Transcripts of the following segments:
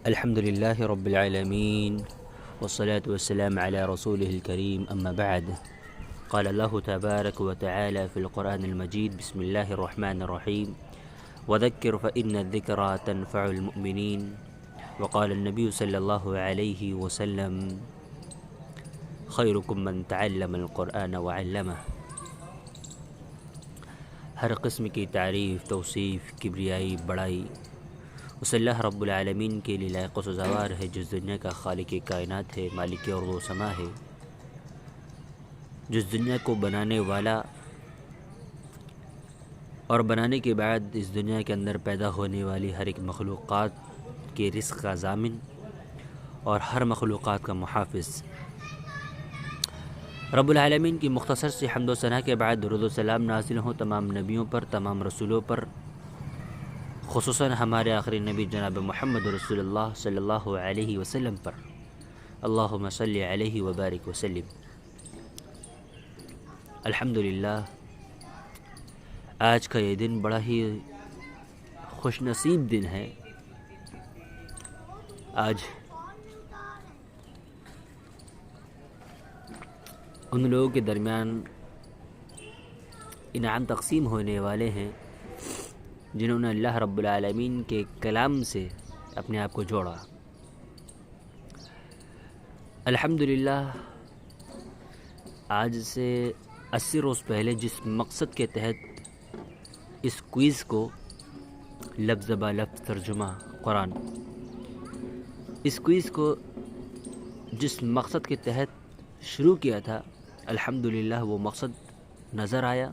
الحمد لله رب العالمين والصلاة والسلام على رسوله الكريم أما بعد قال الله تبارك وتعالى في القرآن المجيد بسم الله الرحمن الرحيم وذكر فإن الذكرى تنفع المؤمنين وقال النبي صلى الله عليه وسلم خيركم من تعلم القرآن وعلمه. ہر قسم کی تعریف، توصیف، کبریائی، بڑائی اس اللہ رب العالمین کے لیے لائق و سزاوار ہے جس دنیا کا خالق کائنات ہے، مالک ارض و سما ہے، جس دنیا کو بنانے والا اور بنانے کے بعد اس دنیا کے اندر پیدا ہونے والی ہر ایک مخلوقات کے رزق کا ضامن اور ہر مخلوقات کا محافظ. رب العالمین کی مختصر سی حمد و ثنا کے بعد درود و سلام نازل ہوں تمام نبیوں پر، تمام رسولوں پر، خصوصاً ہمارے آخری نبی جناب محمد رسول اللہ صلی اللہ علیہ وسلم پر. اللہم صلی علیہ وبارک وسلم. الحمدللہ آج کا یہ دن بڑا ہی خوش نصیب دن ہے. آج ان لوگوں کے درمیان انعام تقسیم ہونے والے ہیں جنہوں نے اللہ رب العالمین کے کلام سے اپنے آپ کو جوڑا. الحمدللہ آج سے 80 روز پہلے جس مقصد کے تحت اس کوئز کو لفظ با لفظ ترجمہ قرآن، اس کوئز کو جس مقصد کے تحت شروع کیا تھا، الحمدللہ وہ مقصد نظر آیا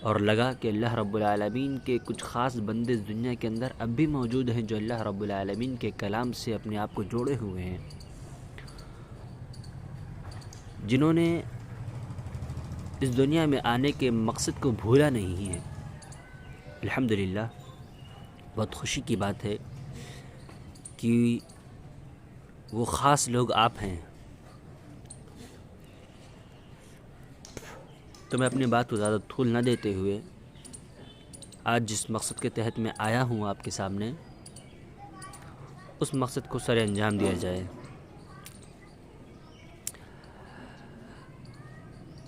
اور لگا کہ اللہ رب العالمین کے کچھ خاص بندے اس دنیا کے اندر اب بھی موجود ہیں جو اللہ رب العالمین کے کلام سے اپنے آپ کو جوڑے ہوئے ہیں، جنہوں نے اس دنیا میں آنے کے مقصد کو بھولا نہیں ہے. الحمدللہ بہت خوشی کی بات ہے کہ وہ خاص لوگ آپ ہیں. تو میں اپنی بات کو زیادہ طول نہ دیتے ہوئے آج جس مقصد کے تحت میں آیا ہوں آپ کے سامنے، اس مقصد کو سر انجام دیا جائے.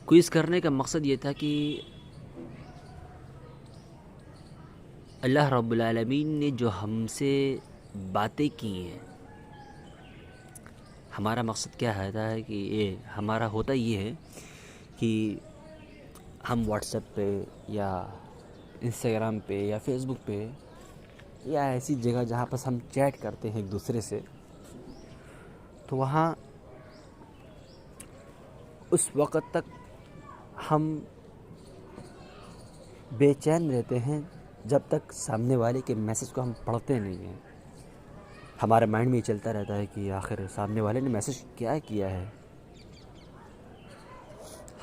کوئز کرنے کا مقصد یہ تھا کہ اللہ رب العالمین نے جو ہم سے باتیں کی ہیں، ہمارا مقصد کیا ہے کہ ہمارا ہوتا یہ ہے کہ ہم واٹس ایپ پہ یا انسٹاگرام پہ یا فیس بک پہ یا ایسی جگہ جہاں پر ہم چیٹ کرتے ہیں ایک دوسرے سے، تو وہاں اس وقت تک ہم بے چین رہتے ہیں جب تک سامنے والے کے میسج کو ہم پڑھتے نہیں ہیں. ہمارے مائنڈ میں یہ چلتا رہتا ہے کہ آخر سامنے والے نے میسج کیا کیا ہے.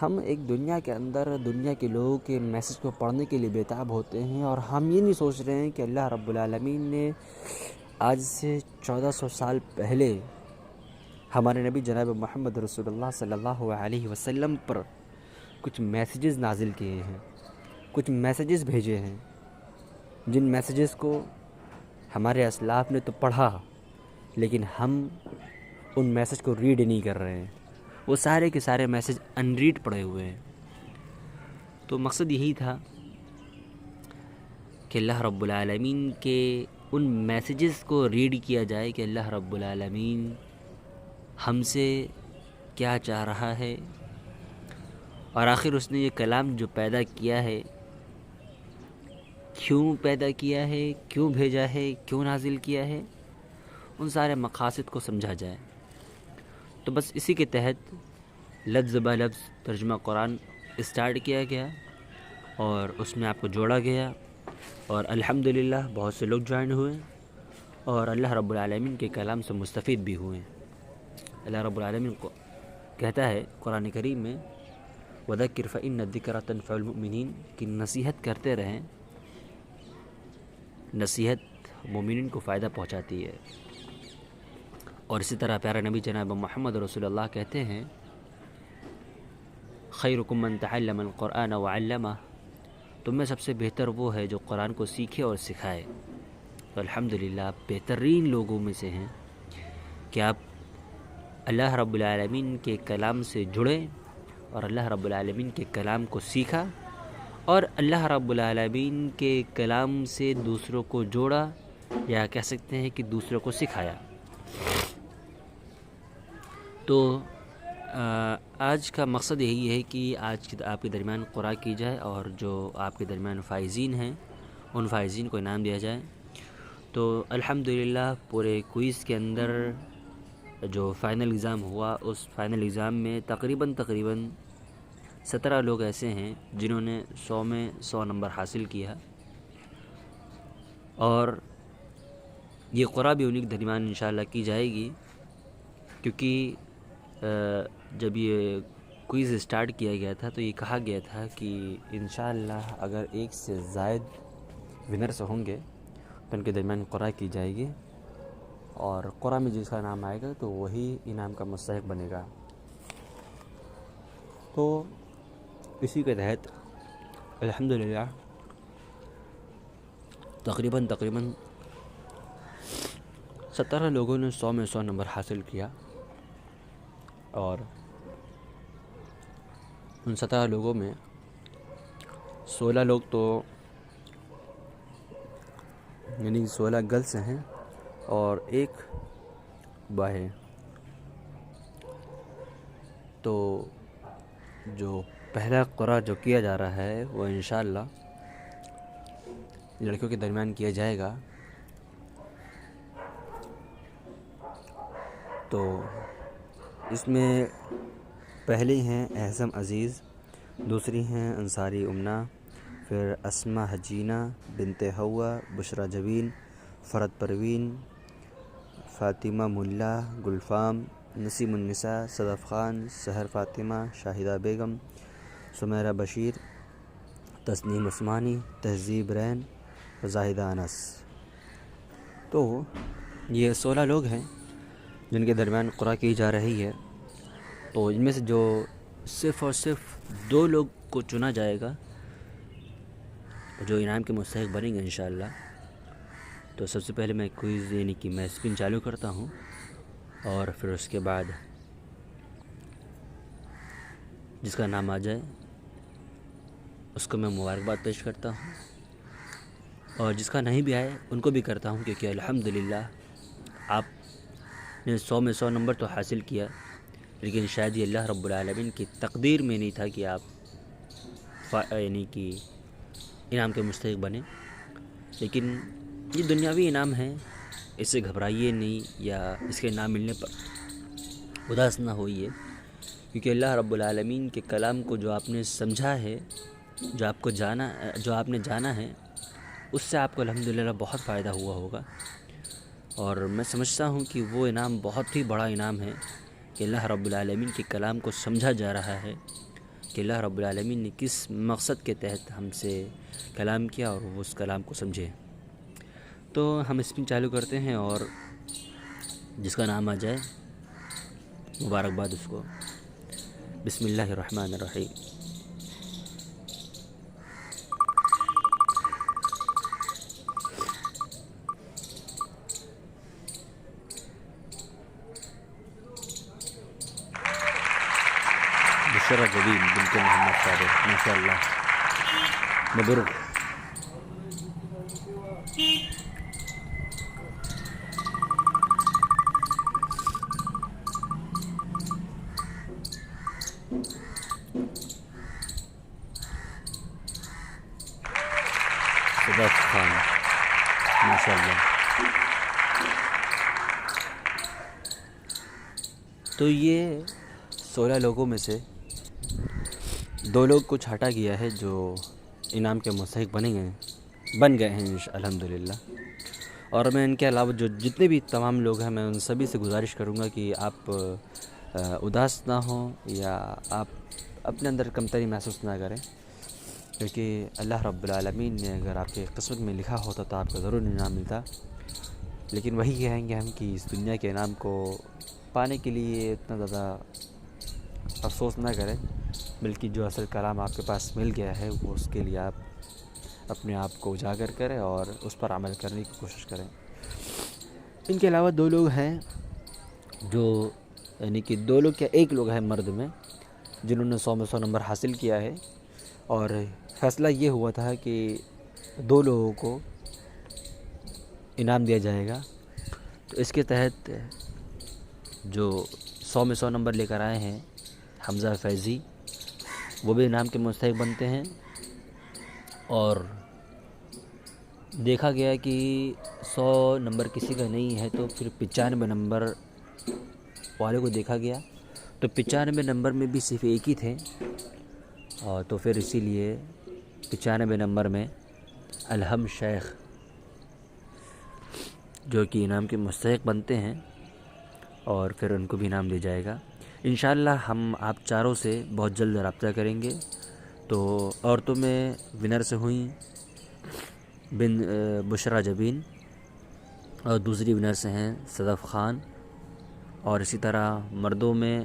ہم ایک دنیا کے اندر دنیا کے لوگوں کے میسج کو پڑھنے کے لیے بےتاب ہوتے ہیں اور ہم یہ نہیں سوچ رہے ہیں کہ اللہ رب العالمین نے آج سے 1400 سال پہلے ہمارے نبی جناب محمد رسول اللہ صلی اللہ علیہ وسلم پر کچھ میسیجز نازل کیے ہیں، کچھ میسیجز بھیجے ہیں، جن میسیجز کو ہمارے اسلاف نے تو پڑھا لیکن ہم ان میسیج کو ریڈ نہیں کر رہے ہیں. وہ سارے کے سارے میسیج ان ریڈ پڑے ہوئے ہیں. تو مقصد یہی تھا کہ اللہ رب العالمین کے ان میسیجز کو ریڈ کیا جائے کہ اللہ رب العالمین ہم سے کیا چاہ رہا ہے، اور آخر اس نے یہ کلام جو پیدا کیا ہے کیوں پیدا کیا ہے، کیوں بھیجا ہے، کیوں نازل کیا ہے، ان سارے مقاصد کو سمجھا جائے. تو بس اسی کے تحت لفظ با لفظ ترجمہ قرآن اسٹارٹ کیا گیا اور اس میں آپ کو جوڑا گیا، اور الحمدللہ بہت سے لوگ جوائن ہوئے اور اللہ رب العالمین کے کلام سے مستفید بھی ہوئے. اللہ رب العالمین کو کہتا ہے قرآن کریم میں وَذَكِّرْ فَإِنَّ الذِّكْرَى تَنفَعُ الْمُؤْمِنِينَ کہ نصیحت کرتے رہیں، نصیحت مومنین کو فائدہ پہنچاتی ہے. اور اسی طرح پیارا نبی جناب محمد رسول اللہ کہتے ہیں خیرکم من تعلم القرآن وعلمہ، تم میں سب سے بہتر وہ ہے جو قرآن کو سیکھے اور سکھائے. تو الحمدللہ آپ بہترین لوگوں میں سے ہیں کہ آپ اللہ رب العالمین کے کلام سے جڑے اور اللہ رب العالمین کے کلام کو سیکھا اور اللہ رب العالمین کے کلام سے دوسروں کو جوڑا، یا کہہ سکتے ہیں کہ دوسروں کو سکھایا۔ تو آج کا مقصد یہی ہے کہ آج آپ کے درمیان قرآن کی جائے اور جو آپ کے درمیان فائزین ہیں ان فائزین کو انعام دیا جائے۔ تو الحمدللہ پورے کوئز کے اندر جو فائنل ایگزام ہوا، اس فائنل ایگزام میں تقریباً 17 لوگ ایسے ہیں جنہوں نے 100 میں 100 نمبر حاصل کیا، اور یہ قرعہ بھی انہیں کے درمیان انشاءاللہ کی جائے گی، کیونکہ جب یہ کوئز اسٹارٹ کیا گیا تھا تو یہ کہا گیا تھا کہ انشاءاللہ اگر ایک سے زائد ونرز ہوں گے تو ان کے درمیان قرعہ کی جائے گی، اور قرعہ میں جس کا نام آئے گا تو وہی انعام کا مستحق بنے گا۔ تو اسی کے تحت الحمدللہ تقریباً 17 لوگوں نے 100 میں 100 نمبر حاصل کیا، اور ان 17 لوگوں میں 16 لوگ تو یعنی 16 گرلس ہیں اور ایک بوائے ہے۔ تو جو پہلا قرعہ جو کیا جا رہا ہے وہ انشاءاللہ لڑکیوں کے درمیان کیا جائے گا۔ تو اس میں پہلی ہیں اعظم عزیز، دوسری ہیں انصاری امنہ، پھر اسما حجینہ بنت ہوا، بشرا جبین، فرد پروین، فاطمہ ملا، گلفام، نسیم النساء، صدف خان، سحر فاطمہ، شاہدہ بیگم، سمیرہ بشیر، تسنیم عثمانی، تہذیب رین، زاہدہ انس۔ تو یہ 16 لوگ ہیں جن کے درمیان قرعہ کی جا رہی ہے۔ تو ان میں سے جو صرف اور صرف 2 لوگ کو چنا جائے گا جو انعام کے مستحق بنیں گے انشاءاللہ۔ تو سب سے پہلے میں کوئز یعنی کہ میں اسپن چالو کرتا ہوں، اور پھر اس کے بعد جس کا نام آ جائے اس کو میں مبارکباد پیش کرتا ہوں، اور جس کا نہیں بھی آئے ان کو بھی کرتا ہوں، کیونکہ الحمدللہ آپ نے 100 میں 100 نمبر تو حاصل کیا، لیکن شاید یہ اللہ رب العالمین کی تقدیر میں نہیں تھا کہ آپ یعنی کہ انعام کے مستحق بنے۔ لیکن یہ دنیاوی انعام ہے، اس سے گھبرائیے نہیں یا اس کے انعام ملنے پر اداس نہ ہوئیے، کیونکہ اللہ رب العالمین کے کلام کو جو آپ نے سمجھا ہے، جو آپ نے جانا ہے، اس سے آپ کو الحمدللہ بہت فائدہ ہوا ہوگا۔ اور میں سمجھتا ہوں کہ وہ انعام بہت ہی بڑا انعام ہے کہ اللہ رب العالمین کے کلام کو سمجھا جا رہا ہے، کہ اللہ رب العالمین نے کس مقصد کے تحت ہم سے کلام کیا اور وہ اس کلام کو سمجھے۔ تو ہم اسپن چالو کرتے ہیں، اور جس کا نام آ جائے مبارکباد اس کو۔ بسم اللہ الرحمن الرحیم۔ بشرا جبین بنت محمد صادق، ماشاءاللہ، مبروک۔ صدف خان، ماشاءاللہ۔ تو یہ 16 لوگوں میں سے 2 لوگ کو چھانٹا گیا ہے جو انعام کے مستحق بن گئے ہیں الحمدللہ۔ اور میں ان کے علاوہ جو جتنے بھی تمام لوگ ہیں، میں ان سبھی سے گزارش کروں گا کہ آپ اداس نہ ہوں یا آپ اپنے اندر کمتری محسوس نہ کریں، کیونکہ اللہ رب العالمین نے اگر آپ کے قسمت میں لکھا ہوتا تو آپ کو ضرور انعام ملتا۔ لیکن وہی کہیں گے ہم کہ اس دنیا کے انعام کو پانے کے لیے اتنا زیادہ افسوس نہ کریں، بلکہ جو اصل کلام آپ کے پاس مل گیا ہے وہ اس کے لیے آپ اپنے آپ کو اجاگر کریں اور اس پر عمل کرنے کی کوشش کریں۔ ان کے علاوہ 2 لوگ ہیں جو یعنی کہ 2 لوگ کیا 1 لوگ ہے مرد میں جنہوں نے 100 میں 100 نمبر حاصل کیا ہے، اور فیصلہ یہ ہوا تھا کہ 2 لوگوں کو انعام دیا جائے گا۔ تو اس کے تحت جو 100 میں 100 نمبر لے کر آئے ہیں حمزہ فیضی، وہ بھی انعام کے مستحق بنتے ہیں۔ اور دیکھا گیا کہ 100 نمبر کسی کا نہیں ہے تو پھر 95 نمبر والے کو دیکھا گیا، تو 95 نمبر میں بھی صرف ایک ہی تھے، اور تو پھر اسی لیے 95 نمبر میں الہم شیخ جو کہ انعام کے مستحق بنتے ہیں، اور پھر ان کو بھی انعام دیا جائے گا۔ انشاءاللہ ہم آپ چاروں سے بہت جلد رابطہ کریں گے۔ تو عورتوں میں ونر سے ہوئیں بشرا جبین، اور دوسری ونر سے ہیں صدف خان، اور اسی طرح مردوں میں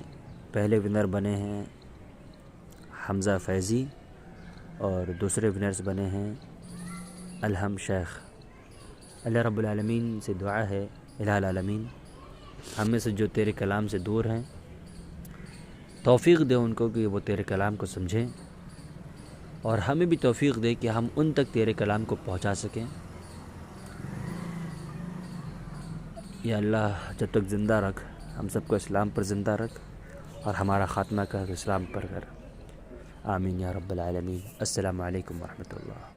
پہلے ونر بنے ہیں حمزہ فیضی، اور دوسرے ونرز بنے ہیں الہم شیخ۔ اللہ رب العالمین سے دعا ہے، الہ العالمین ہم میں سے جو تیرے کلام سے دور ہیں توفیق دے ان کو کہ وہ تیرے کلام کو سمجھیں، اور ہمیں بھی توفیق دے کہ ہم ان تک تیرے کلام کو پہنچا سکیں۔ یا اللہ جب تک زندہ رکھ ہم سب کو اسلام پر زندہ رکھ، اور ہمارا خاتمہ کر اسلام پر کر، آمین یا رب العالمین۔ السلام علیکم ورحمۃ اللہ۔